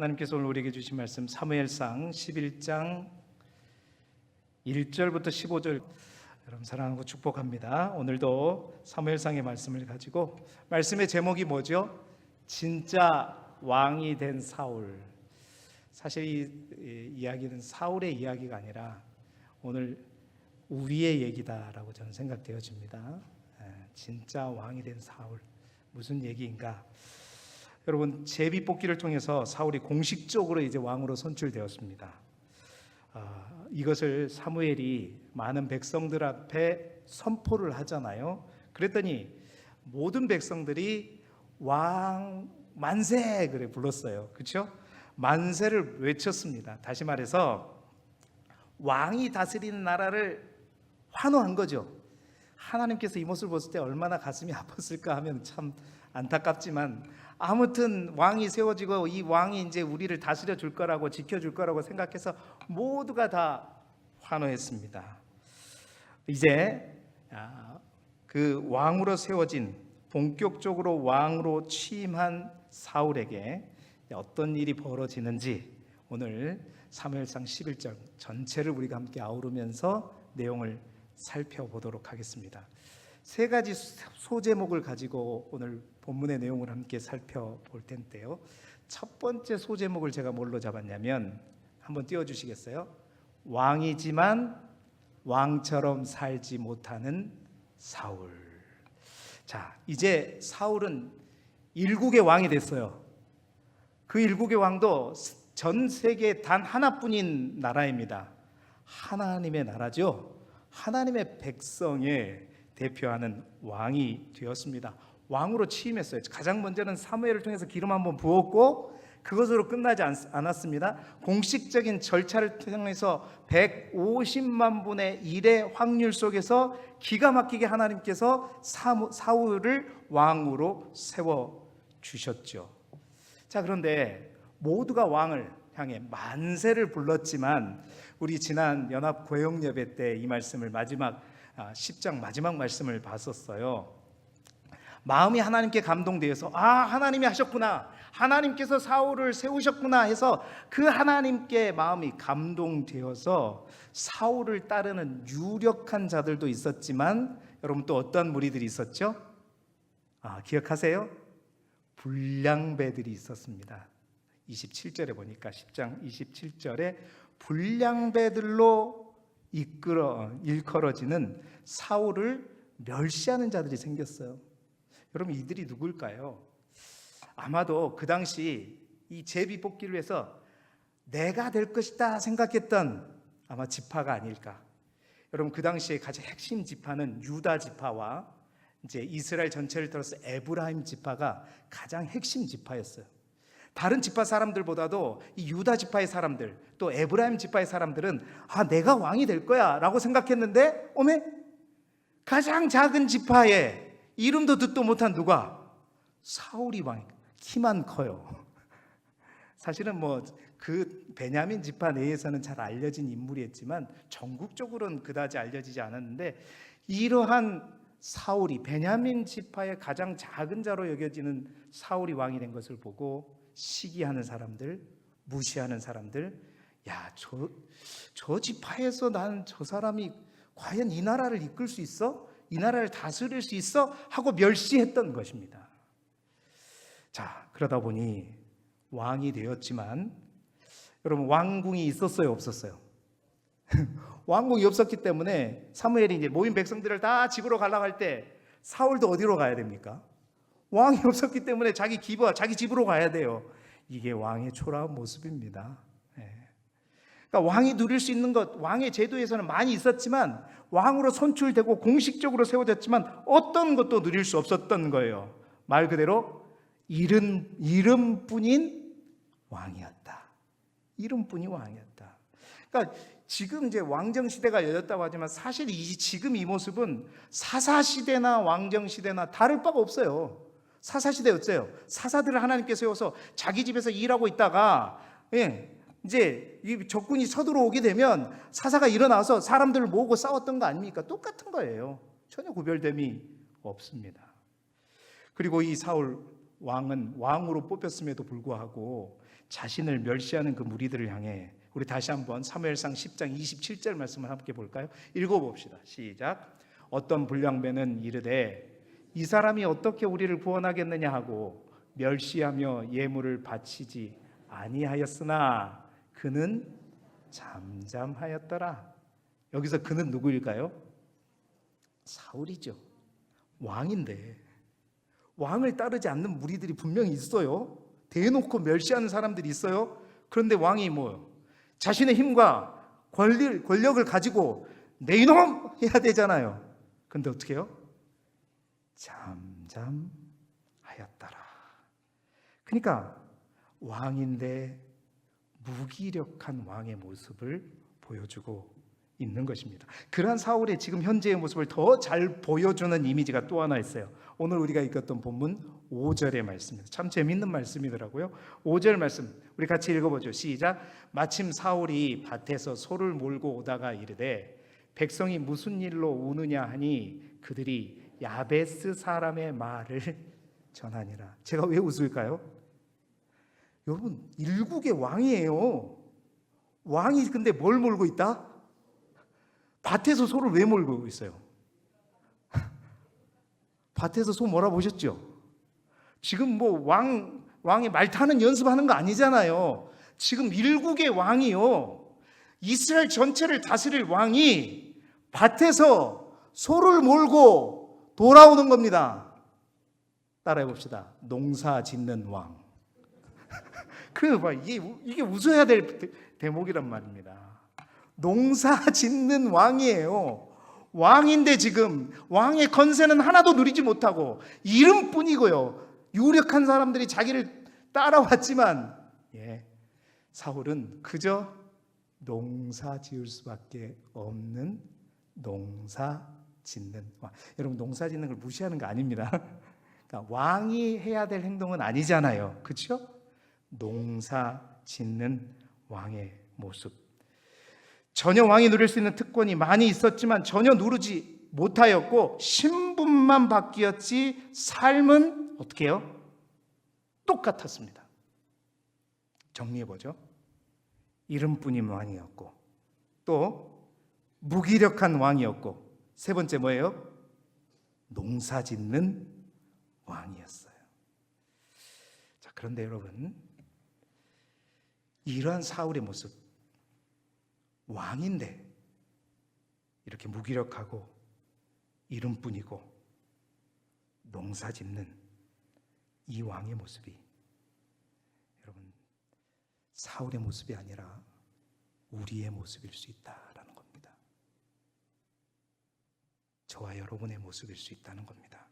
하나님께서 오늘 우리에게 주신 말씀 사무엘상 11장 1절부터 15절 여러분 사랑하고 축복합니다. 오늘도 사무엘상의 말씀을 가지고 말씀의 제목이 뭐죠? 진짜 왕이 된 사울. 사실 이 이야기는 사울의 이야기가 아니라 오늘 우리의 얘기다라고 저는 생각되어집니다. 진짜 왕이 된 사울. 무슨 얘기인가? 여러분 제비뽑기를 통해서 사울이 공식적으로 이제 왕으로 선출되었습니다. 이것을 사무엘이 많은 백성들 앞에 선포를 하잖아요. 그랬더니 모든 백성들이 왕 만세 그래 불렀어요. 그렇죠? 만세를 외쳤습니다. 다시 말해서 왕이 다스리는 나라를 환호한 거죠. 하나님께서 이 모습을 봤을 때 얼마나 가슴이 아팠을까 하면 참 안타깝지만 아무튼 왕이 세워지고 이 왕이 이제 우리를 다스려 줄 거라고 지켜줄 거라고 생각해서 모두가 다 환호했습니다. 이제 그 왕으로 세워진 본격적으로 왕으로 취임한 사울에게 어떤 일이 벌어지는지 오늘 사무엘상 11장 전체를 우리가 함께 아우르면서 내용을 살펴보도록 하겠습니다. 세 가지 소제목을 가지고 오늘 본문의 내용을 함께 살펴볼 텐데요. 첫 번째 소제목을 제가 뭘로 잡았냐면 한번 띄워주시겠어요? 왕이지만 왕처럼 살지 못하는 사울. 자, 이제 사울은 일국의 왕이 됐어요. 그 일국의 왕도 전 세계에 단 하나뿐인 나라입니다. 하나님의 나라죠. 하나님의 백성에 대표하는 왕이 되었습니다. 왕으로 취임했어요. 가장 먼저는 사무엘을 통해서 기름 한번 부었고 그것으로 끝나지 않았습니다. 공식적인 절차를 통해서 150만 분의 1의 확률 속에서 기가 막히게 하나님께서 사울을 왕으로 세워주셨죠. 자, 그런데 모두가 왕을 향해 만세를 불렀지만 우리 지난 연합 고용 예배 때 이 말씀을 마지막 10장 마지막 말씀을 봤었어요. 마음이 하나님께 감동되어서 하나님이 하셨구나, 하나님께서 사울을 세우셨구나 해서 그 하나님께 마음이 감동되어서 사울을 따르는 유력한 자들도 있었지만 여러분 또 어떤 무리들이 있었죠? 기억하세요? 불량배들이 있었습니다. 27절에 보니까 10장 27절에 불량배들로 일컬어지는 사울을 멸시하는 자들이 생겼어요. 여러분 이들이 누굴까요? 아마도 그 당시 이 제비뽑기를 위해서 내가 될 것이다 생각했던 아마 지파가 아닐까. 여러분 그 당시에 가장 핵심 지파는 유다 지파와 이제 이스라엘 전체를 들어서 에브라임 지파가 가장 핵심 지파였어요. 다른 지파 사람들보다도 이 유다 지파의 사람들 또 에브라임 지파의 사람들은 내가 왕이 될 거야 라고 생각했는데 가장 작은 지파에 이름도 듣도 못한 누가? 사울이 왕. 키만 커요. 사실은 그 베냐민 지파 내에서는 잘 알려진 인물이었지만 전국적으로는 그다지 알려지지 않았는데 이러한 사울이 베냐민 지파의 가장 작은 자로 여겨지는 사울이 왕이 된 것을 보고 시기하는 사람들, 무시하는 사람들, 저 지파에서 난 저 사람이 과연 이 나라를 이끌 수 있어? 이 나라를 다스릴 수 있어? 하고 멸시했던 것입니다. 자, 그러다 보니 왕이 되었지만 여러분 왕궁이 있었어요, 없었어요? 왕궁이 없었기 때문에 사무엘이 이제 모인 백성들을 다 집으로 가려고 할 때 사울도 어디로 가야 됩니까? 왕이 없었기 때문에 자기 집으로 가야 돼요. 이게 왕의 초라한 모습입니다. 그러니까 왕이 누릴 수 있는 것, 왕의 제도에서는 많이 있었지만 왕으로 선출되고 공식적으로 세워졌지만 어떤 것도 누릴 수 없었던 거예요. 말 그대로 이름뿐인 왕이었다. 이름뿐인 왕이었다. 그러니까 지금 이제 왕정 시대가 열렸다고 하지만 사실 지금 이 모습은 사사 시대나 왕정 시대나 다를 바가 없어요. 사사 시대였어요. 사사들을 하나님께 세워서 자기 집에서 일하고 있다가 이제 이 적군이 서들어오게 되면 사사가 일어나서 사람들을 모으고 싸웠던 거 아닙니까? 똑같은 거예요. 전혀 구별됨이 없습니다. 그리고 이 사울 왕은 왕으로 뽑혔음에도 불구하고 자신을 멸시하는 그 무리들을 향해 우리 다시 한번 사무엘상 10장 27절 말씀을 함께 볼까요? 읽어봅시다. 시작. 어떤 불량배는 이르되 이 사람이 어떻게 우리를 구원하겠느냐 하고 멸시하며 예물을 바치지 아니하였으나 그는 잠잠하였더라. 여기서 그는 누구일까요? 사울이죠. 왕인데 왕을 따르지 않는 무리들이 분명히 있어요. 대놓고 멸시하는 사람들이 있어요. 그런데 왕이 뭐요? 자신의 힘과 권력을 가지고 내 이놈 해야 되잖아요. 그런데 어떻게 해요? 잠잠하였더라. 그러니까 왕인데 무기력한 왕의 모습을 보여주고 있는 것입니다. 그러한 사울의 지금 현재의 모습을 더 잘 보여주는 이미지가 또 하나 있어요. 오늘 우리가 읽었던 본문 5절의 말씀입니다. 참 재밌는 말씀이더라고요. 5절 말씀 우리 같이 읽어보죠. 시작. 마침 사울이 밭에서 소를 몰고 오다가 이르되 백성이 무슨 일로 우느냐 하니 그들이 야베스 사람의 말을 전하니라. 제가 왜 웃을까요? 여러분 일국의 왕이에요. 왕이 근데 뭘 몰고 있다? 밭에서 소를 왜 몰고 있어요? 밭에서 소 몰아보셨죠? 지금 뭐 왕의 말 타는 연습하는 거 아니잖아요. 지금 일국의 왕이요, 이스라엘 전체를 다스릴 왕이 밭에서 소를 몰고 돌아오는 겁니다. 따라해 봅시다. 농사 짓는 왕. 이게 웃어야 될 대목이란 말입니다. 농사 짓는 왕이에요. 왕인데 지금 왕의 건세는 하나도 누리지 못하고 이름뿐이고요. 유력한 사람들이 자기를 따라왔지만 사울은 그저 농사 지을 수밖에 없는 농사 짓는 왕. 여러분 농사 짓는 걸 무시하는 거 아닙니다. 그러니까 왕이 해야 될 행동은 아니잖아요. 그렇죠? 농사 짓는 왕의 모습. 전혀 왕이 누릴 수 있는 특권이 많이 있었지만 전혀 누르지 못하였고 신분만 바뀌었지 삶은 어떻게 해요? 똑같았습니다. 정리해보죠. 이름뿐인 왕이었고 또 무기력한 왕이었고 세 번째 뭐예요? 농사 짓는 왕이었어요. 자, 그런데 여러분 이러한 사울의 모습, 왕인데 이렇게 무기력하고 이름뿐이고 농사 짓는 이 왕의 모습이 여러분 사울의 모습이 아니라 우리의 모습일 수 있다라는 겁니다. 저와 여러분의 모습일 수 있다는 겁니다.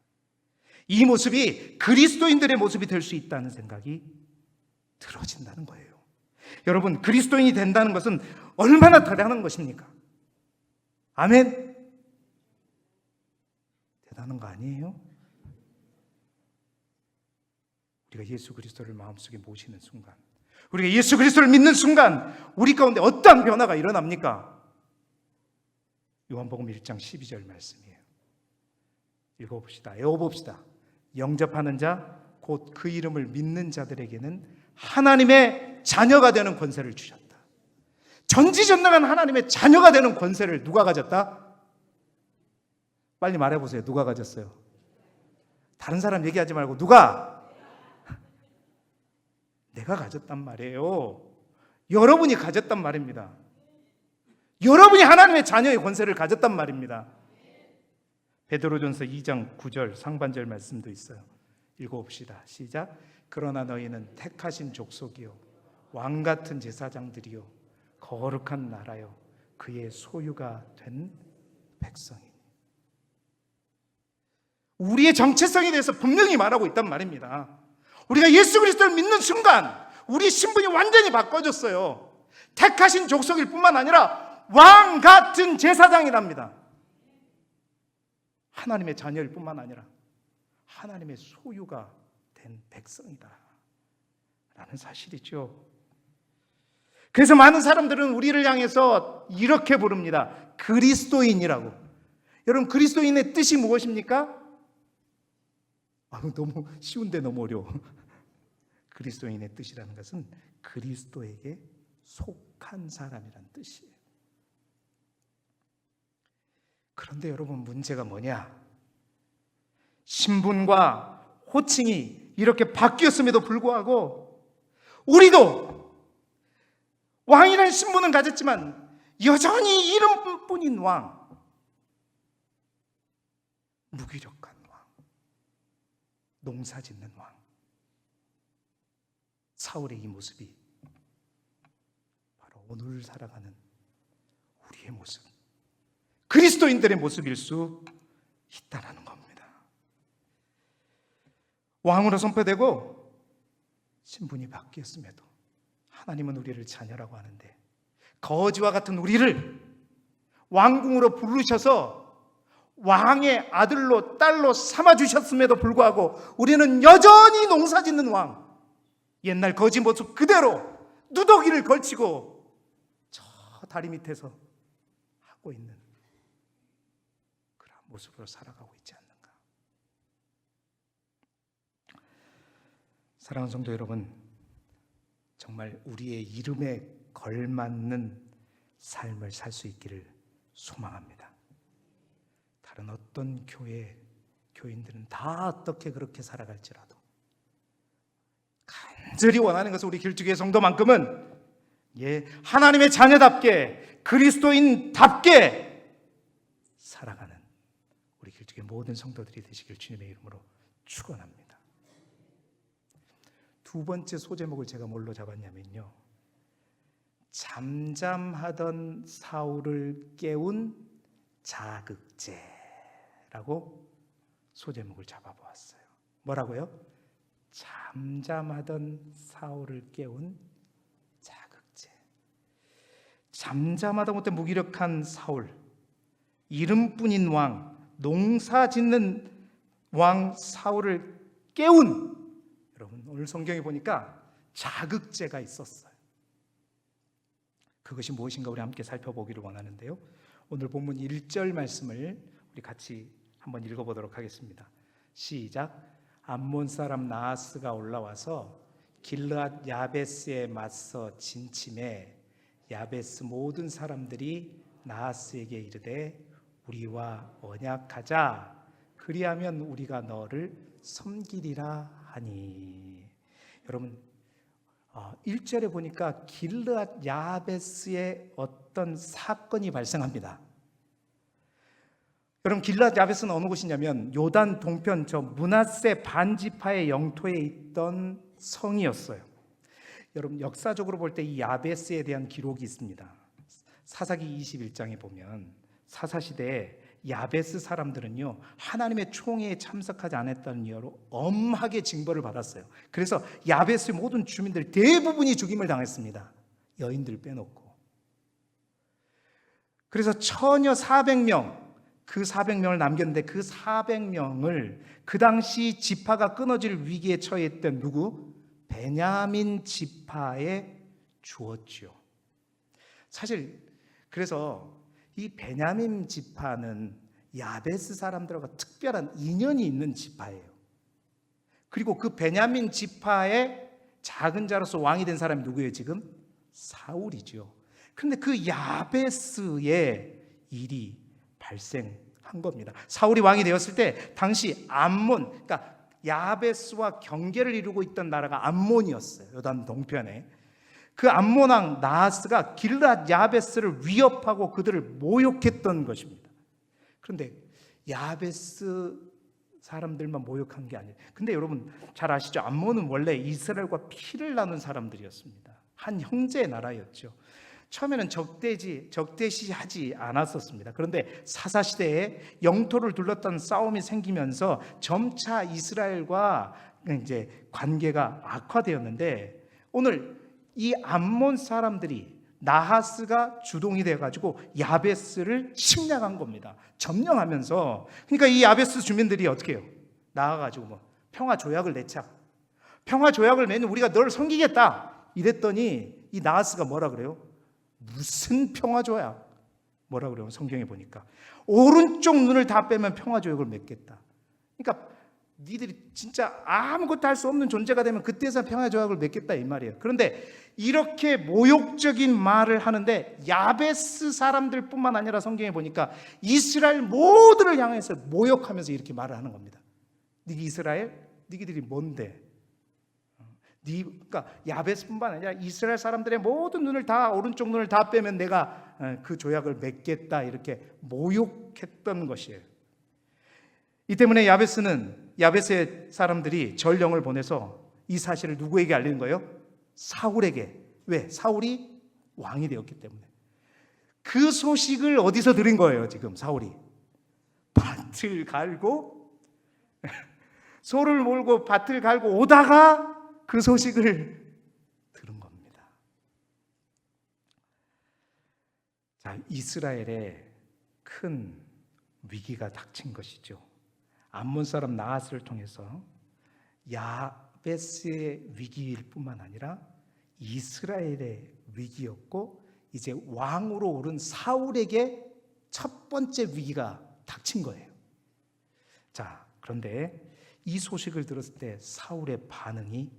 이 모습이 그리스도인들의 모습이 될 수 있다는 생각이 들어진다는 거예요. 여러분 그리스도인이 된다는 것은 얼마나 대단한 것입니까? 아멘. 대단한 거 아니에요? 우리가 예수 그리스도를 마음속에 모시는 순간, 우리가 예수 그리스도를 믿는 순간 우리 가운데 어떠한 변화가 일어납니까? 요한복음 1장 12절 말씀이에요. 읽어봅시다. 외워봅시다. 영접하는 자 곧 그 이름을 믿는 자들에게는 하나님의 자녀가 되는 권세를 주셨다. 전지전능한 하나님의 자녀가 되는 권세를 누가 가졌다? 빨리 말해보세요. 누가 가졌어요? 다른 사람 얘기하지 말고 누가? 내가 가졌단 말이에요. 여러분이 가졌단 말입니다. 여러분이 하나님의 자녀의 권세를 가졌단 말입니다. 베드로전서 2장 9절 상반절 말씀도 있어요. 읽어봅시다. 시작. 그러나 너희는 택하신 족속이요 왕같은 제사장들이요 거룩한 나라요 그의 소유가 된 백성이니. 우리의 정체성에 대해서 분명히 말하고 있단 말입니다. 우리가 예수 그리스도를 믿는 순간 우리 신분이 완전히 바꿔졌어요. 택하신 족속일 뿐만 아니라 왕같은 제사장이랍니다. 하나님의 자녀일 뿐만 아니라 하나님의 소유가 된 백성이다 라는 사실이죠. 그래서 많은 사람들은 우리를 향해서 이렇게 부릅니다. 그리스도인이라고. 여러분 그리스도인의 뜻이 무엇입니까? 너무 쉬운데 너무 어려워. 그리스도인의 뜻이라는 것은 그리스도에게 속한 사람이란 뜻이에요. 그런데 여러분, 문제가 뭐냐? 신분과 호칭이 이렇게 바뀌었음에도 불구하고 우리도 왕이라는 신분은 가졌지만 여전히 이름뿐인 왕, 무기력한 왕, 농사짓는 왕, 사울의 이 모습이 바로 오늘 살아가는 우리의 모습, 그리스도인들의 모습일 수 있다는 겁니다. 왕으로 선포되고 신분이 바뀌었음에도 하나님은 우리를 자녀라고 하는데, 거지와 같은 우리를 왕궁으로 부르셔서 왕의 아들로 딸로 삼아주셨음에도 불구하고 우리는 여전히 농사짓는 왕, 옛날 거지 모습 그대로 누더기를 걸치고 저 다리 밑에서 하고 있는 그런 모습으로 살아가고 있지 않는가. 사랑하는 성도 여러분, 정말 우리의 이름에 걸맞는 삶을 살 수 있기를 소망합니다. 다른 어떤 교인들은 다 어떻게 그렇게 살아갈지라도 간절히 원하는 것은 우리 길쭉의 성도만큼은 하나님의 자녀답게 그리스도인답게 살아가는 우리 길쭉의 모든 성도들이 되시길 주님의 이름으로 축원합니다. 두 번째 소제목을 제가 뭘로 잡았냐면요, 잠잠하던 사울을 깨운 자극제라고 소제목을 잡아보았어요. 뭐라고요? 잠잠하던 사울을 깨운 자극제. 잠잠하다 못해 무기력한 사울, 이름뿐인 왕, 농사짓는 왕 사울을 깨운, 여러분 오늘 성경에 보니까 자극제가 있었어요. 그것이 무엇인가 우리 함께 살펴보기를 원하는데요, 오늘 본문 1절 말씀을 우리 같이 한번 읽어보도록 하겠습니다. 시작. 암몬 사람 나하스가 올라와서 길르앗 야베스에 맞서 진침해 야베스 모든 사람들이 나하스에게 이르되 우리와 언약하자, 그리하면 우리가 너를 섬기리라 하니. 여러분 1절에 보니까 길르앗 야베스에 어떤 사건이 발생합니다. 여러분 길르앗 야베스는 어느 곳이냐면 요단 동편 저 므낫세 반지파의 영토에 있던 성이었어요. 여러분 역사적으로 볼 때 이 야베스에 대한 기록이 있습니다. 사사기 21장에 보면 사사시대에 야베스 사람들은요 하나님의 총회에 참석하지 않았다는 이유로 엄하게 징벌을 받았어요. 그래서 야베스의 모든 주민들 대부분이 죽임을 당했습니다. 여인들 빼놓고. 그래서 처녀 400명, 그 400명을 남겼는데 그 400명을 그 당시 지파가 끊어질 위기에 처했던 누구? 베냐민 지파에 주었죠. 사실 그래서 이 베냐민 지파는 야베스 사람들과 특별한 인연이 있는 지파예요. 그리고 그 베냐민 지파의 작은 자로서 왕이 된 사람이 누구예요 지금? 사울이죠. 그런데 그 야베스의 일이 발생한 겁니다. 사울이 왕이 되었을 때 당시 암몬, 그러니까 야베스와 경계를 이루고 있던 나라가 암몬이었어요. 요단 동편에. 그 암몬 왕 나하스가 길르앗 야베스를 위협하고 그들을 모욕했던 것입니다. 그런데 야베스 사람들만 모욕한 게 아니에요. 근데 여러분 잘 아시죠? 암몬은 원래 이스라엘과 피를 나눈 사람들이었습니다. 한 형제의 나라였죠. 처음에는 적대시하지 않았었습니다. 그런데 사사시대에 영토를 둘렀던 싸움이 생기면서 점차 이스라엘과 이제 관계가 악화되었는데, 오늘 이 암몬 사람들이 나하스가 주동이 돼가지고 야베스를 침략한 겁니다. 점령하면서. 그러니까 이 야베스 주민들이 어떻게 해요? 나와가지고 평화 조약을 맺자. 평화 조약을 맺으면 우리가 널 섬기겠다. 이랬더니 이 나하스가 뭐라 그래요? 무슨 평화 조약? 뭐라 그래요? 성경에 보니까 오른쪽 눈을 다 빼면 평화 조약을 맺겠다. 그러니까 니들이 진짜 아무것도 할 수 없는 존재가 되면 그때서 평화 조약을 맺겠다 이 말이에요. 그런데 이렇게 모욕적인 말을 하는데 야베스 사람들뿐만 아니라 성경에 보니까 이스라엘 모두를 향해서 모욕하면서 이렇게 말을 하는 겁니다. 니가 이스라엘? 니들이 뭔데? 그러니까 야베스뿐만 아니라 이스라엘 사람들의 모든 눈을 다, 오른쪽 눈을 다 빼면 내가 그 조약을 맺겠다, 이렇게 모욕했던 것이에요. 이 때문에 야베스의 사람들이 전령을 보내서 이 사실을 누구에게 알리는 거예요? 사울에게. 왜? 사울이 왕이 되었기 때문에. 그 소식을 어디서 들은 거예요? 지금 사울이 밭을 갈고 소를 몰고 밭을 갈고 오다가 그 소식을 들은 겁니다. 자, 이스라엘에 큰 위기가 닥친 것이죠. 암몬 사람 나핫을 통해서 야베스의 위기일 뿐만 아니라 이스라엘의 위기였고, 이제 왕으로 오른 사울에게 첫 번째 위기가 닥친 거예요. 자, 그런데 이 소식을 들었을 때 사울의 반응이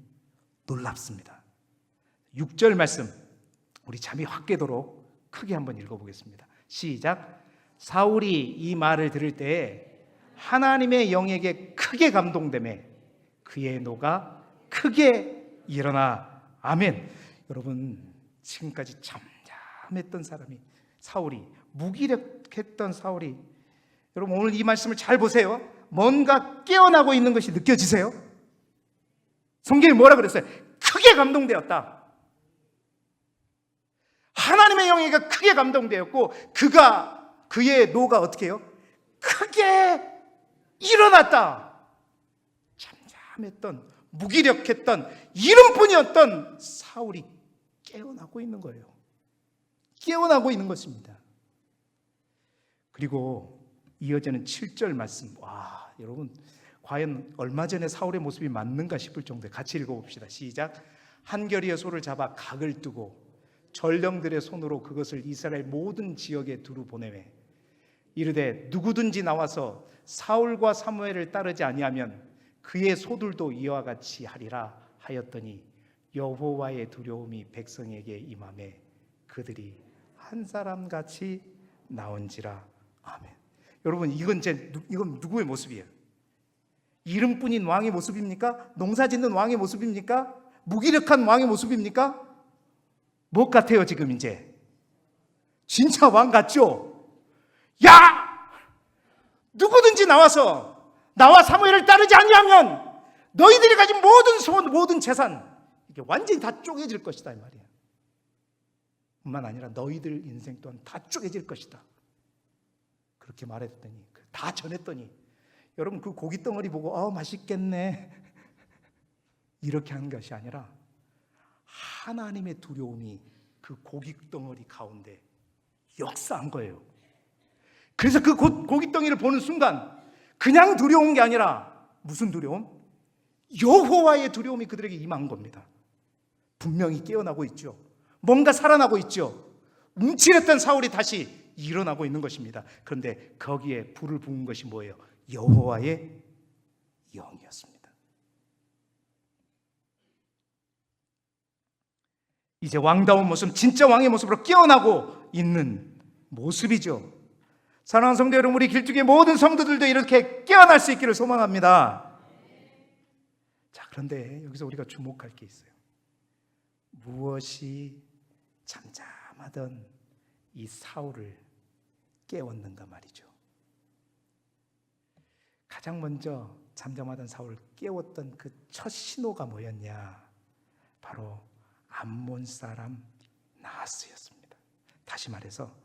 놀랍습니다. 6절 말씀 우리 잠이 확 깨도록 크게 한번 읽어보겠습니다. 시작. 사울이 이 말을 들을 때에 하나님의 영에게 크게 감동되매 그의 노가 크게 일어나. 아멘. 여러분, 지금까지 잠잠했던 사람이, 사울이, 무기력했던 사울이, 여러분 오늘 이 말씀을 잘 보세요. 뭔가 깨어나고 있는 것이 느껴지세요? 성경이 뭐라 그랬어요? 크게 감동되었다. 하나님의 영에게 크게 감동되었고, 그의 노가 어떻게 해요? 크게 일어났다. 잠잠했던, 무기력했던, 이름뿐이었던 사울이 깨어나고 있는 거예요. 깨어나고 있는 것입니다. 그리고 이어지는 7절 말씀, 와, 여러분 과연 얼마 전에 사울의 모습이 맞는가 싶을 정도에 같이 읽어봅시다. 시작. 한겨리의 소를 잡아 각을 뜨고 전령들의 손으로 그것을 이스라엘 모든 지역에 두루 보내매 이르되 누구든지 나와서 사울과 사무엘을 따르지 아니하면 그의 소들도 이와 같이 하리라 하였더니 여호와의 두려움이 백성에게 임하매 그들이 한 사람같이 나온지라. 아멘. 여러분, 이건 누구의 모습이에요? 이름뿐인 왕의 모습입니까? 농사짓는 왕의 모습입니까? 무기력한 왕의 모습입니까? 뭐 같아요 지금 이제? 진짜 왕 같죠? 야! 누구든지 나와서 나와 사무엘을 따르지 아니하면 너희들이 가진 모든 소원, 모든 재산 이게 완전히 다 쪼개질 것이다 이 말이에요. 뿐만 아니라 너희들 인생 또한 다 쪼개질 것이다. 그렇게 말했더니, 다 전했더니, 여러분 그 고기 덩어리 보고 맛있겠네 이렇게 한 것이 아니라 하나님의 두려움이 그 고기 덩어리 가운데 역사한 거예요. 그래서 그 고기 덩어리를 보는 순간 그냥 두려운 게 아니라 무슨 두려움? 여호와의 두려움이 그들에게 임한 겁니다. 분명히 깨어나고 있죠. 뭔가 살아나고 있죠. 움츠렸던 사울이 다시 일어나고 있는 것입니다. 그런데 거기에 불을 부은 것이 뭐예요? 여호와의 영이었습니다. 이제 왕다운 모습, 진짜 왕의 모습으로 깨어나고 있는 모습이죠. 사랑하는 성도 여러분, 우리 길쭉의 모든 성도들도 이렇게 깨어날 수 있기를 소망합니다. 자, 그런데 여기서 우리가 주목할 게 있어요. 무엇이 잠잠하던 이 사울을 깨웠는가 말이죠. 가장 먼저 잠잠하던 사울을 깨웠던 그 첫 신호가 뭐였냐? 바로 암몬 사람 나하스였습니다. 다시 말해서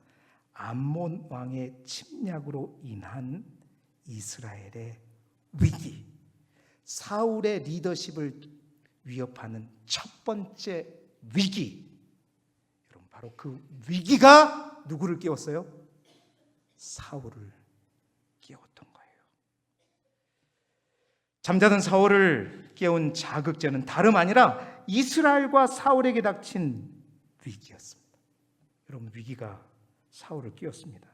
암몬 왕의 침략으로 인한 이스라엘의 위기, 사울의 리더십을 위협하는 첫 번째 위기, 여러분 바로 그 위기가 누구를 깨웠어요? 사울을 깨웠던 거예요. 잠자던 사울을 깨운 자극제는 다름 아니라 이스라엘과 사울에게 닥친 위기였습니다. 여러분, 위기가 사울을 깨웠습니다.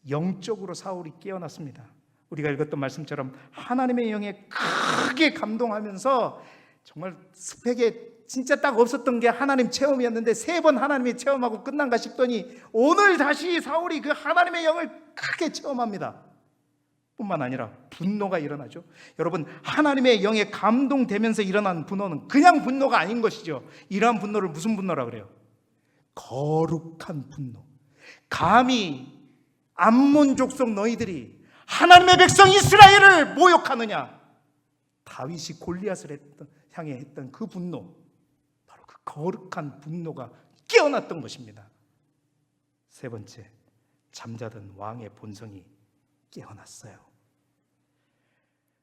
영적으로 사울이 깨어났습니다. 우리가 읽었던 말씀처럼 하나님의 영에 크게 감동하면서 정말 스펙에 진짜 딱 없었던 게 하나님 체험이었는데 3번 하나님의 체험하고 끝난가 싶더니 오늘 다시 사울이 그 하나님의 영을 크게 체험합니다. 뿐만 아니라 분노가 일어나죠. 여러분, 하나님의 영에 감동되면서 일어난 분노는 그냥 분노가 아닌 것이죠. 이러한 분노를 무슨 분노라 그래요? 거룩한 분노. 감히 암몬 족속 너희들이 하나님의 백성 이스라엘을 모욕하느냐? 다윗이 골리앗을 향해 했던 그 분노, 바로 그 거룩한 분노가 깨어났던 것입니다. 3번째, 잠자던 왕의 본성이 깨어났어요.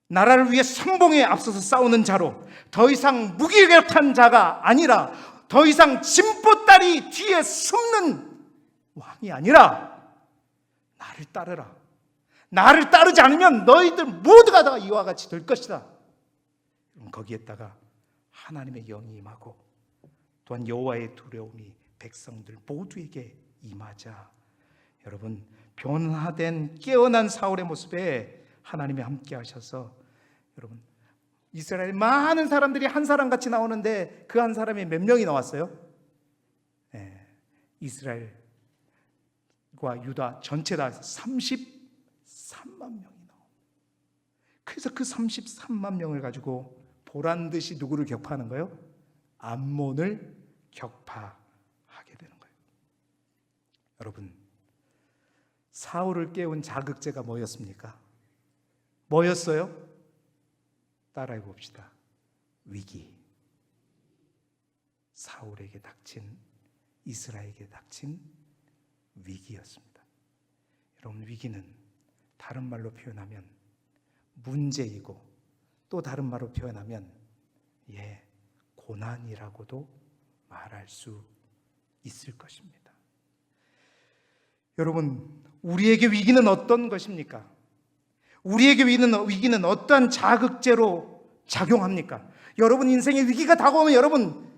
나라를 위해 선봉에 앞서서 싸우는 자로, 더 이상 무기력한 자가 아니라, 더 이상 짐보따리 뒤에 숨는 왕이 아니라 나를 따르라. 나를 따르지 않으면 너희들 모두가 다 이와 같이 될 것이다. 거기에다가 하나님의 영이 임하고 또한 여호와의 두려움이 백성들 모두에게 임하자, 여러분, 변화된 깨어난 사울의 모습에 하나님이 함께 하셔서, 여러분, 이스라엘 많은 사람들이 한 사람 같이 나오는데 그 한 사람이 몇 명이 나왔어요? 이스라엘과 유다 전체 다 33만 명이 나옵니다. 그래서 그 33만 명을 가지고 보란듯이 누구를 격파하는 거예요? 암몬을 격파하게 되는 거예요. 여러분, 사울을 깨운 자극제가 뭐였습니까? 뭐였어요? 따라해 봅시다. 위기. 사울에게 닥친, 이스라엘에게 닥친 위기였습니다. 여러분, 위기는 다른 말로 표현하면 문제이고, 또 다른 말로 표현하면 고난이라고도 말할 수 있을 것입니다. 여러분, 우리에게 위기는 어떤 것입니까? 우리에게 위기는 어떠한 자극제로 작용합니까? 여러분 인생에 위기가 다가오면 여러분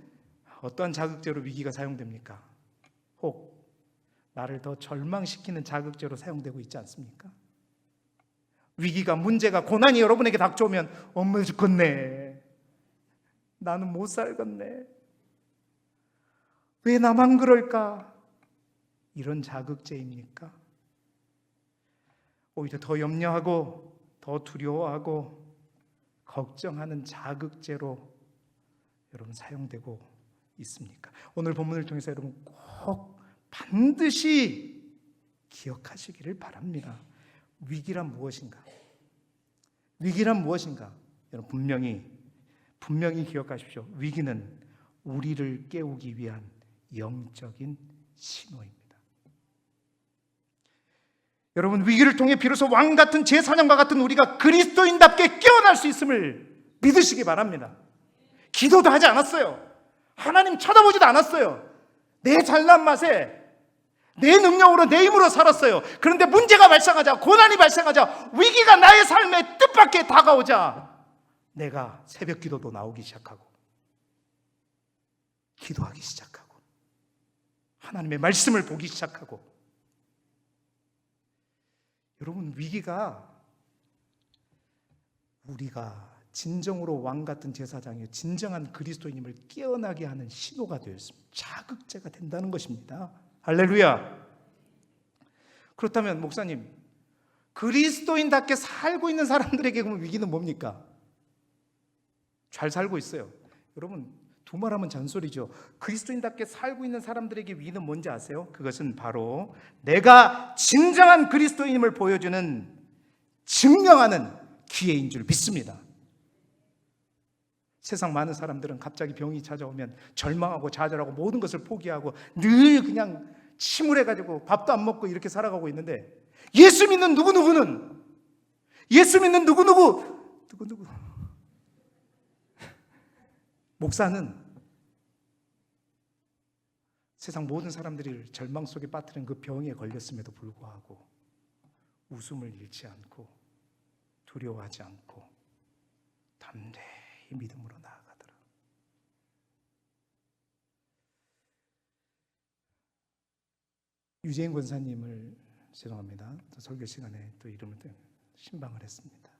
어떠한 자극제로 위기가 사용됩니까? 혹 나를 더 절망시키는 자극제로 사용되고 있지 않습니까? 위기가, 문제가, 고난이 여러분에게 닥쳐오면 엄마 죽겠네, 나는 못 살겠네, 왜 나만 그럴까? 이런 자극제입니까? 오히려 더 염려하고 더 두려워하고 걱정하는 자극제로 여러분 사용되고 있습니까? 오늘 본문을 통해서 여러분 꼭 반드시 기억하시기를 바랍니다. 위기란 무엇인가? 위기란 무엇인가? 여러분 분명히 기억하십시오. 위기는 우리를 깨우기 위한 영적인 신호입니다. 여러분, 위기를 통해 비로소 왕 같은 제사장과 같은 우리가 그리스도인답게 깨어날 수 있음을 믿으시기 바랍니다. 기도도 하지 않았어요. 하나님 쳐다보지도 않았어요. 내 잘난 맛에 내 능력으로, 내 힘으로 살았어요. 그런데 문제가 발생하자, 고난이 발생하자, 위기가 나의 삶에 뜻밖의 다가오자 내가 새벽 기도도 나오기 시작하고 기도하기 시작하고 하나님의 말씀을 보기 시작하고. 여러분, 위기가 우리가 진정으로 왕 같은 제사장이요, 진정한 그리스도인임을 깨어나게 하는 신호가 되었습니다. 자극제가 된다는 것입니다. 할렐루야. 그렇다면 목사님, 그리스도인답게 살고 있는 사람들에게 그러면 위기는 뭡니까? 잘 살고 있어요. 여러분, 두말하면 잔소리죠. 그리스도인답게 살고 있는 사람들에게 위기는 뭔지 아세요? 그것은 바로 내가 진정한 그리스도인임을 보여주는, 증명하는 기회인 줄 믿습니다. 세상 많은 사람들은 갑자기 병이 찾아오면 절망하고 좌절하고 모든 것을 포기하고 늘 그냥 침울해가지고 밥도 안 먹고 이렇게 살아가고 있는데, 예수 믿는 누구누구는, 예수 믿는 누구누구 목사는 세상 모든 사람들이 절망 속에 빠뜨린 그 병에 걸렸음에도 불구하고 웃음을 잃지 않고 두려워하지 않고 담대히 믿음으로 나아가더라. 유재인 권사님을, 죄송합니다, 또 설교 시간에 또 이름을 신방을 했습니다.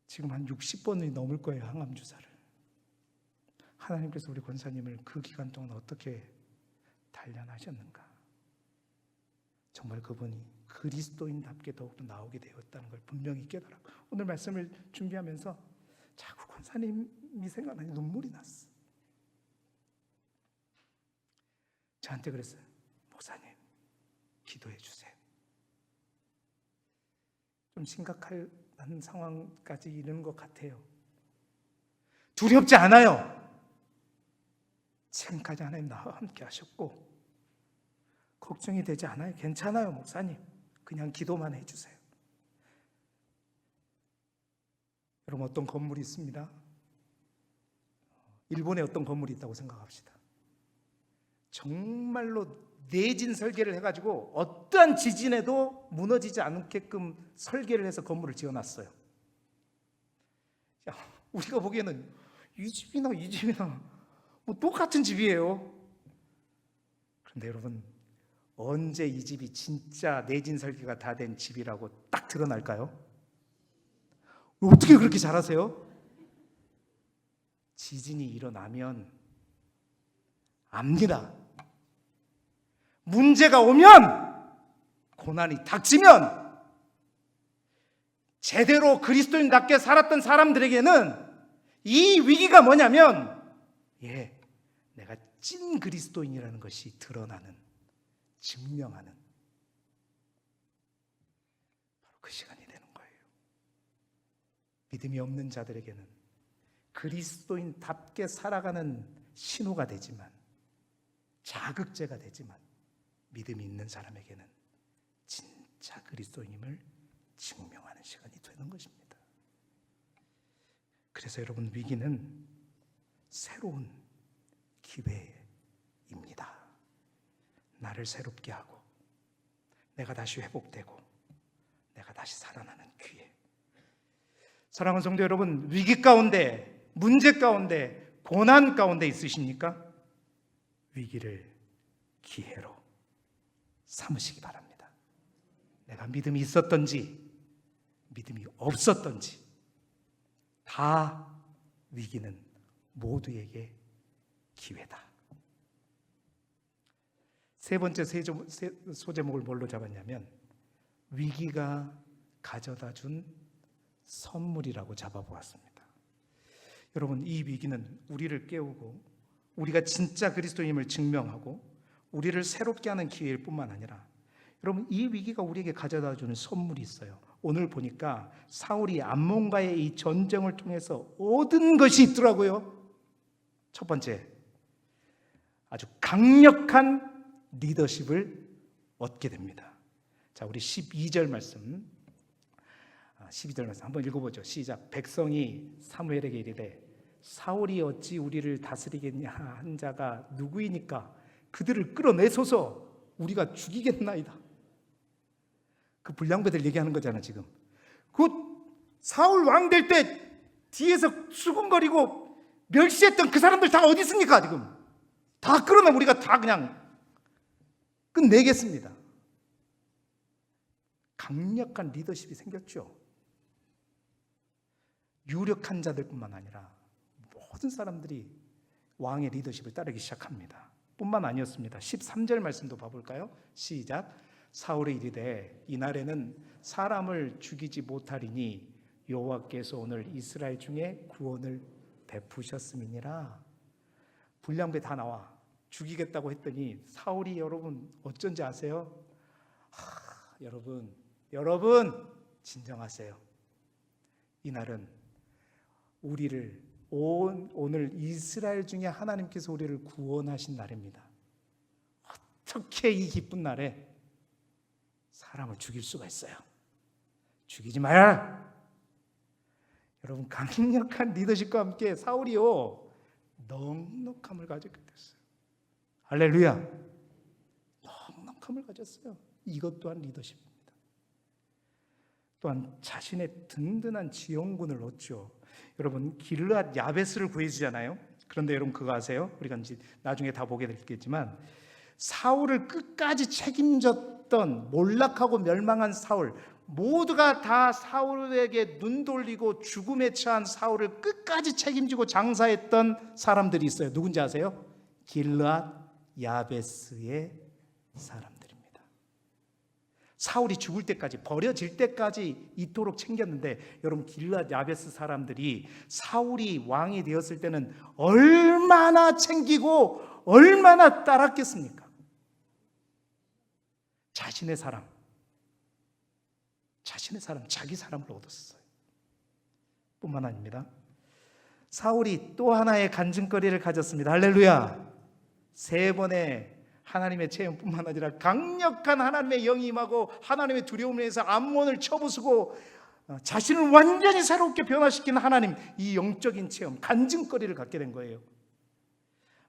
지금 한 60번이 넘을 거예요, 항암 주사를. 하나님께서 우리 권사님을 그 기간 동안 어떻게 단련하셨는가? 정말 그분이 그리스도인답게 더욱더 나오게 되었다는 걸 분명히 깨달았고, 오늘 말씀을 준비하면서 자꾸 권사님이 생각나니 눈물이 났어. 저한테 그랬어요. 목사님, 기도해 주세요. 좀 심각한 상황까지 이르는 것 같아요. 두렵지 않아요. 지금까지 하나님 나와 함께 하셨고 걱정이 되지 않아요. 괜찮아요, 목사님. 그냥 기도만 해주세요. 여러분, 어떤 건물이 있습니다. 일본에 어떤 건물이 있다고 생각합시다. 정말로 내진 설계를 해가지고 어떠한 지진에도 무너지지 않게끔 설계를 해서 건물을 지어놨어요. 우리가 보기에는 이 집이나 뭐 똑같은 집이에요. 그런데 여러분, 언제 이 집이 진짜 내진 설계가 다 된 집이라고 딱 드러날까요? 어떻게 그렇게 잘하세요? 지진이 일어나면 압니다. 문제가 오면, 고난이 닥치면, 제대로 그리스도인답게 살았던 사람들에게는 이 위기가 뭐냐면, 내가 찐 그리스도인이라는 것이 드러나는, 증명하는 바로 그 시간이 되는 거예요. 믿음이 없는 자들에게는 그리스도인답게 살아가는 신호가 되지만, 자극제가 되지만, 믿음이 있는 사람에게는 진짜 그리스도인임을 증명하는 시간이 되는 것입니다. 그래서 여러분, 위기는 새로운 기회입니다. 나를 새롭게 하고 내가 다시 회복되고 내가 다시 살아나는 기회. 사랑하는 성도 여러분, 위기 가운데, 문제 가운데, 고난 가운데 있으십니까? 위기를 기회로 삼으시기 바랍니다. 내가 믿음이 있었던지 믿음이 없었던지 다 위기는 모두에게 기회다. 세 번째 소제목을 뭘로 잡았냐면 위기가 가져다 준 선물이라고 잡아보았습니다. 여러분, 이 위기는 우리를 깨우고 우리가 진짜 그리스도임을 증명하고 우리를 새롭게 하는 기회일 뿐만 아니라, 여러분, 이 위기가 우리에게 가져다 주는 선물이 있어요. 오늘 보니까 사울이 암몬과의 이 전쟁을 통해서 얻은 것이 있더라고요. 첫 번째, 아주 강력한 리더십을 얻게 됩니다. 자, 우리 12절 말씀 한번 읽어보죠. 시작. 백성이 사무엘에게 이르되 사울이 어찌 우리를 다스리겠냐 한 자가 누구이니까 그들을 끌어내소서, 우리가 죽이겠나이다. 그 불량배들 얘기하는 거잖아. 지금 그 사울 왕 될 때 뒤에서 수군거리고 멸시했던 그 사람들 다 어디 있습니까? 지금 다 끌어내, 우리가 다 그냥 끝내겠습니다. 강력한 리더십이 생겼죠. 유력한 자들뿐만 아니라 모든 사람들이 왕의 리더십을 따르기 시작합니다. 뿐만 아니었습니다. 13절 말씀도 봐볼까요? 시작. 사울이 이르되 이날에는 사람을 죽이지 못하리니 여호와께서 오늘 이스라엘 중에 구원을 베푸셨음이니라. 불량배 다 나와. 죽이겠다고 했더니 사울이, 여러분 어쩐지 아세요? 여러분 진정하세요. 이날은 우리를 오늘 이스라엘 중에 하나님께서 우리를 구원하신 날입니다. 어떻게 이 기쁜 날에 사람을 죽일 수가 있어요? 죽이지 마라. 여러분, 강력한 리더십과 함께 사울이요 넉넉함을 가졌게 됐어요. 할렐루야. 넉넉함을 가졌어요. 이것 또한 리더십입니다. 또한 자신의 든든한 지원군을 얻죠. 여러분, 길르앗 야베스를 구해주잖아요. 그런데 여러분 그거 아세요? 우리가 이제 나중에 다 보게 되겠지만 사울을 끝까지 책임졌던 몰락하고 멸망한 사울, 모두가 다 사울에게 눈 돌리고 죽음에 처한 사울을 끝까지 책임지고 장사했던 사람들이 있어요. 누군지 아세요? 길르앗 야베스의 사람들입니다. 사울이 죽을 때까지, 버려질 때까지 이토록 챙겼는데, 여러분, 길르앗 야베스 사람들이 사울이 왕이 되었을 때는 얼마나 챙기고 얼마나 따랐겠습니까? 자신의 사람, 자기 사람을 얻었어요. 뿐만 아닙니다. 사울이 또 하나의 간증거리를 가졌습니다. 할렐루야. 3번의 하나님의 체험뿐만 아니라 강력한 하나님의 영이 임하고 하나님의 두려움을 위해서 암몬을 쳐부수고 자신을 완전히 새롭게 변화시키는 하나님, 이 영적인 체험, 간증거리를 갖게 된 거예요.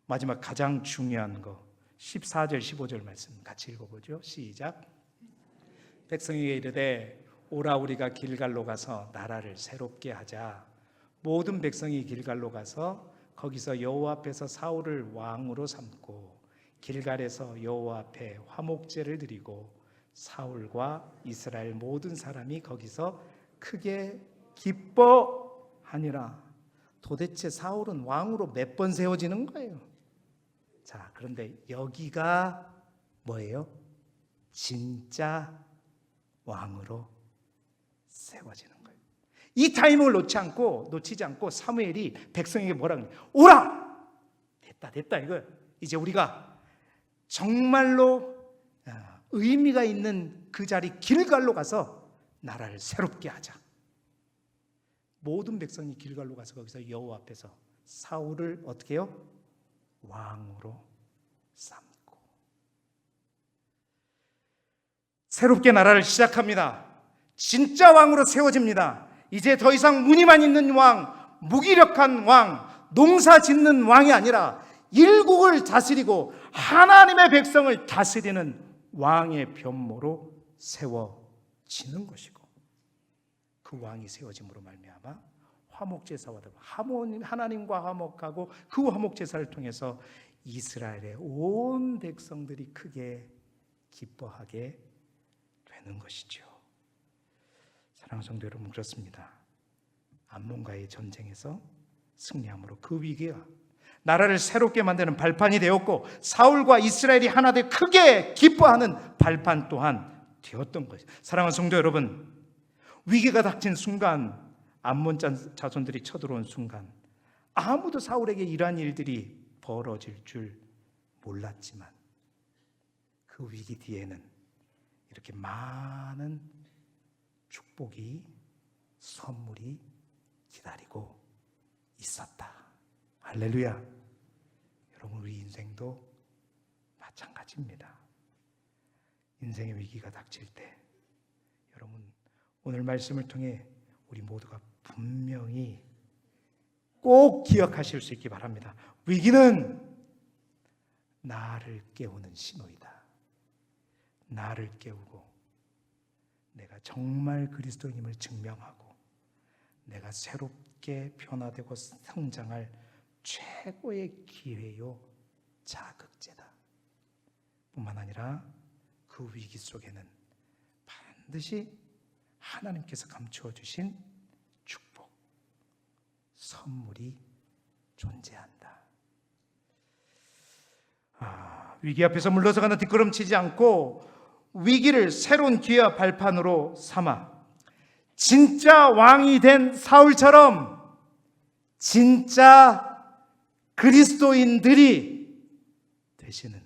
마지막 가장 중요한 거 14절 15절 말씀 같이 읽어보죠. 시작. 백성에게 이르되 오라 우리가 길갈로 가서 나라를 새롭게 하자. 모든 백성이 길갈로 가서 거기서 여호와 앞에서 사울을 왕으로 삼고 길갈에서 여호와 앞에 화목제를 드리고 사울과 이스라엘 모든 사람이 거기서 크게 기뻐하니라. 도대체 사울은 왕으로 몇 번 세워지는 거예요? 자, 그런데 여기가 뭐예요? 진짜 왕으로 세워지는 거예요. 이 타이밍을 놓치지 않고 사무엘이 백성에게 뭐라고 해요? 오라! 됐다 이거. 이제 우리가 정말로 의미가 있는 그 자리 길갈로 가서 나라를 새롭게 하자. 모든 백성이 길갈로 가서 거기서 여호와 앞에서 사울을 어떻게 해요? 왕으로 삼고 새롭게 나라를 시작합니다. 진짜 왕으로 세워집니다. 이제 더 이상 무늬만 있는 왕, 무기력한 왕, 농사 짓는 왕이 아니라 일국을 다스리고 하나님의 백성을 다스리는 왕의 변모로 세워지는 것이고, 그 왕이 세워짐으로 말미암아 화목제사와 하나님과 화목하고 그 화목제사를 통해서 이스라엘의 온 백성들이 크게 기뻐하게 되는 것이죠. 사랑하는 성도 여러분, 그렇습니다. 암몬과의 전쟁에서 승리함으로 그 위기가 나라를 새롭게 만드는 발판이 되었고, 사울과 이스라엘이 하나 되어 크게 기뻐하는 발판 또한 되었던 것이죠. 사랑하는 성도 여러분, 위기가 닥친 순간, 암몬 자손들이 쳐들어온 순간 아무도 사울에게 이러한 일들이 벌어질 줄 몰랐지만 그 위기 뒤에는 이렇게 많은 축복이, 선물이 기다리고 있었다. 할렐루야. 여러분, 우리 인생도 마찬가지입니다. 인생의 위기가 닥칠 때 여러분, 오늘 말씀을 통해 우리 모두가 분명히 꼭 기억하실 수 있기 바랍니다. 위기는 나를 깨우는 신호이다. 나를 깨우고 내가 정말 그리스도인임을 증명하고 내가 새롭게 변화되고 성장할 최고의 기회요 자극제다. 뿐만 아니라 그 위기 속에는 반드시 하나님께서 감추어 주신 축복, 선물이 존재한다. 위기 앞에서 물러서가는 뒷걸음치지 않고 위기를 새로운 기회와 발판으로 삼아 진짜 왕이 된 사울처럼 진짜 그리스도인들이 되시는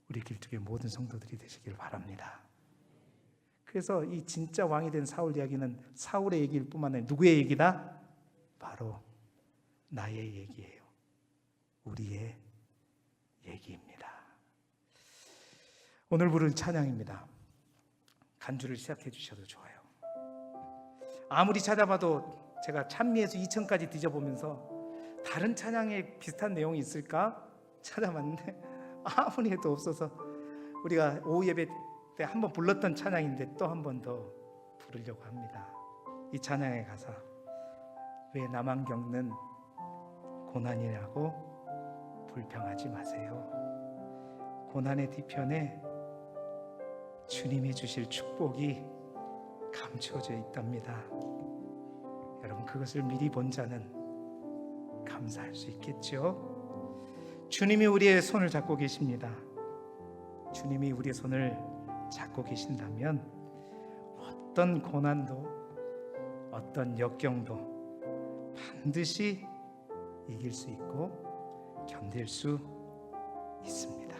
우리 길쭉의 모든 성도들이 되시길 바랍니다. 그래서 이 진짜 왕이 된 사울 이야기는 사울의 얘기일 뿐만 아니라 누구의 얘기다? 바로 나의 얘기예요. 우리의 얘기입니다. 오늘 부른 찬양입니다. 간주를 시작해 주셔도 좋아요. 아무리 찾아봐도 제가 찬미에서 2천까지 뒤져보면서 다른 찬양에 비슷한 내용이 있을까 찾아봤는데 아무리 해도 없어서 우리가 오후 예배 때 한번 불렀던 찬양인데 또 한 번 더 부르려고 합니다. 이 찬양의 가사, 왜 나만 겪는 고난이라고 불평하지 마세요. 고난의 뒤편에 주님이 주실 축복이 감춰져 있답니다. 여러분, 그것을 미리 본 자는 감사할 수 있겠죠? 주님이 우리의 손을 잡고 계십니다. 주님이 우리의 손을 잡고 계신다면 어떤 고난도, 어떤 역경도 반드시 이길 수 있고 견딜 수 있습니다.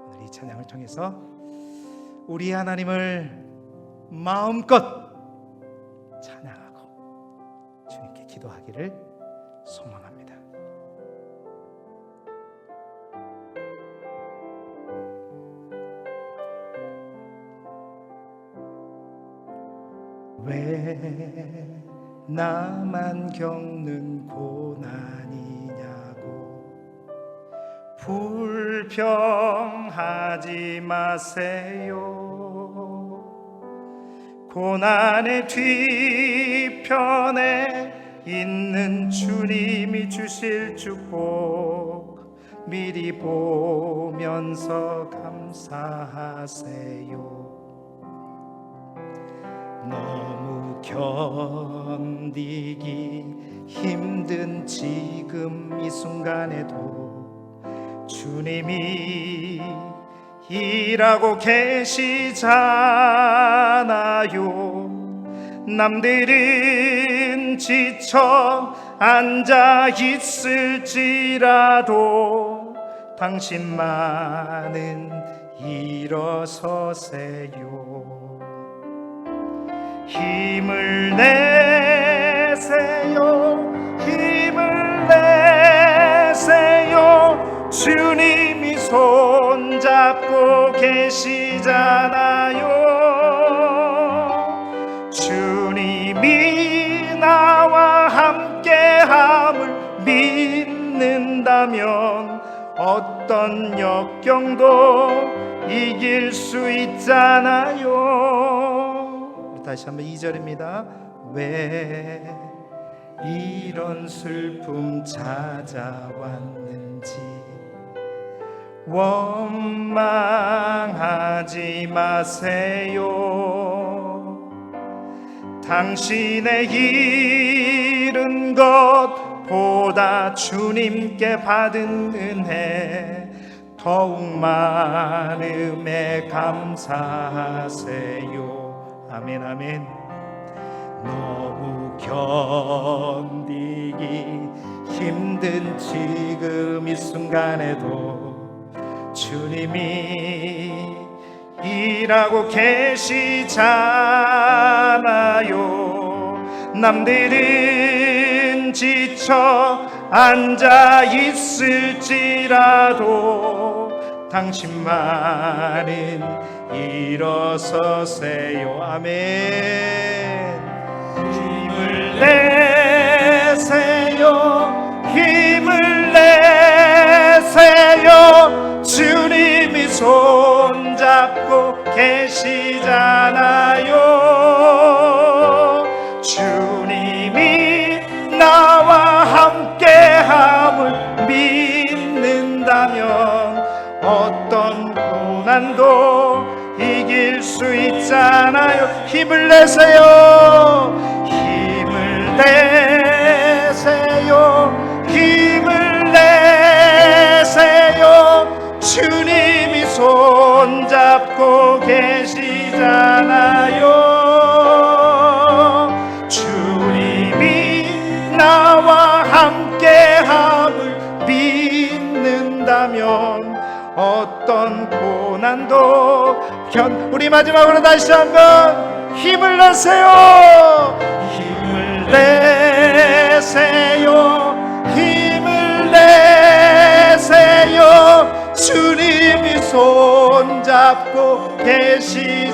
오늘 이 찬양을 통해서 우리 하나님을 마음껏 찬양하고 주님께 기도하기를 소망합니다. 왜 나만 겪는 고난이냐고 불평하지 마세요. 고난의 뒤편에 있는 주님이 주실 축복 미리 보면서 감사하세요. 너무 견디기 힘든 지금 이 순간에도 주님이 일하고 계시잖아요. 남들은 지쳐 앉아 있을지라도 당신만은 일어서세요. 힘을 내세요. 힘을 내세요. 주님이 손잡고 계시잖아요. 주님이 나와 함께함을 믿는다면 어떤 역경도 이길 수 있잖아요. 다시 한번 2절입니다. 왜 이런 슬픔 찾아왔는지 원망하지 마세요. 당신의 잃은 것보다 주님께 받은 은혜 더욱 많음에 감사하세요. 아멘 아멘. 너무 견디기 힘든 지금 이 순간에도 주님이 일하고 계시잖아요. 남들은 지쳐 앉아 있을지라도 당신만은 일어서세요. 아멘. 힘을 내세요. 힘을 내세요. 주님이 손잡고 계시잖아요. 주님이 나와 함께함을 믿는다면 어떤 고난도 이길 수 있잖아요. 힘을 내세요. 힘을 내세요. 힘을 내세요. 주님이 손잡고 계시잖아요. 주님이 나와 함께함을 믿는다면 어떤 고난도 우리 마지막으로 다시 한번 힘을 내세요. 힘을 내세요. 힘을 내세요. 주님이 손잡고 계시잖아요.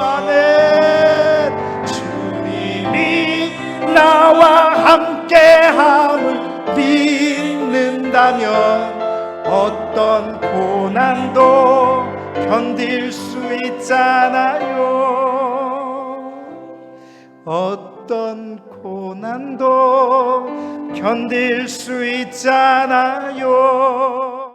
아멘. 주님이 나와 함께함을 믿는다면 어떤 고난도 견딜 수 있잖아요. 어떤 고난도 견딜 수 있잖아요.